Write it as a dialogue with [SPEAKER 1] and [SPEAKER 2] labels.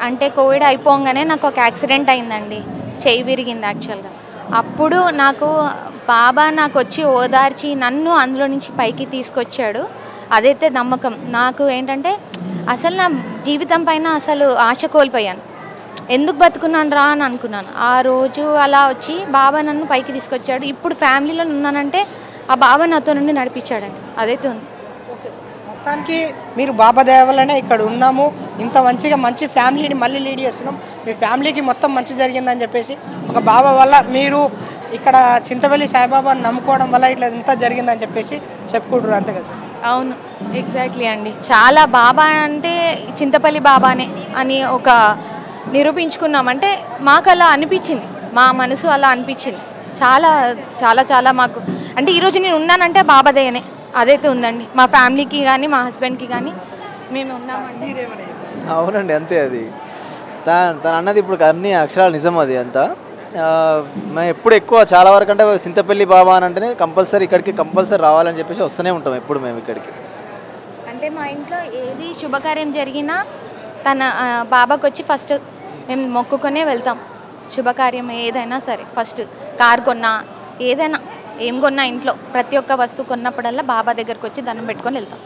[SPEAKER 1] అంటే కోవిడ్ అయిపోగానే నాకు ఒక యాక్సిడెంట్ అయిందండి. చెయ్యి విరిగింది యాక్చువల్‌గా. అప్పుడు నాకు బాబా నాకొచ్చి ఓదార్చి నన్ను అందులో నుంచి పైకి తీసుకొచ్చాడు. అదైతే నమ్మకం. నాకు ఏంటంటే అసలు నా జీవితం పైన అసలు ఆశ కోల్పోయాను. ఎందుకు బతుకున్నాను రా అని అనుకున్నాను. ఆ రోజు అలా వచ్చి బాబా నన్ను పైకి తీసుకొచ్చాడు. ఇప్పుడు ఫ్యామిలీలో ఉన్నానంటే ఆ బాబా నాతో నుండి నడిపించాడండి. అదైతే ఉంది.
[SPEAKER 2] ఓకే. మొత్తానికి మీరు బాబా దయ వల్లనే ఇక్కడ ఉన్నాము. ఇంత మంచిగా మంచి ఫ్యామిలీని మళ్ళీ లీడ్ చేస్తున్నాం. మీ ఫ్యామిలీకి మొత్తం మంచి జరిగిందని చెప్పేసి ఒక బాబా వల్ల మీరు ఇక్కడ చింతపల్లి సాయిబాబాని నమ్ముకోవడం వల్ల ఇట్లా ఇంత జరిగిందని చెప్పేసి చెప్పుకుంటారు అంతే కదా.
[SPEAKER 1] అవును. ఎగ్జాక్ట్లీ అండి. చాలా బాబా అంటే చింతపల్లి బాబానే అని ఒక నిరూపించుకున్నాం. అంటే మాకు అలా అనిపించింది. మా మనసు అలా అనిపించింది. చాలా చాలా చాలా మాకు అంటే ఈరోజు నేను ఉన్నానంటే బాబా దయనే. అదైతే ఉందండి. మా ఫ్యామిలీకి కానీ మా హస్బెండ్కి కానీ మేము ఉన్నామండి.
[SPEAKER 3] అవునండి, అంతే అది. తను అన్నది ఇప్పుడు అన్ని అక్షరాలు నిజం అది అంతా. మేము ఎప్పుడు ఎక్కువ చాలా వరకు అంటే చింతపల్లి బాబా అని అంటేనే కంపల్సరీ ఇక్కడికి కంపల్సరీ రావాలని చెప్పేసి వస్తూనే ఉంటాం ఎప్పుడు మేము ఇక్కడికి.
[SPEAKER 1] అంటే మా ఇంట్లో ఏది శుభకార్యం జరిగినా తన బాబాకి వచ్చి ఫస్ట్ మేము మొక్కుకొనే వెళ్తాం. శుభకార్యం ఏదైనా సరే ఫస్ట్ కార్ కొన్నా ఏదైనా ఏం కొన్నా ఇంట్లో ప్రతి ఒక్క వస్తువు కొన్నప్పుడల్లా బాబా దగ్గరకు వచ్చి దండం పెట్టుకొని వెళ్తాం.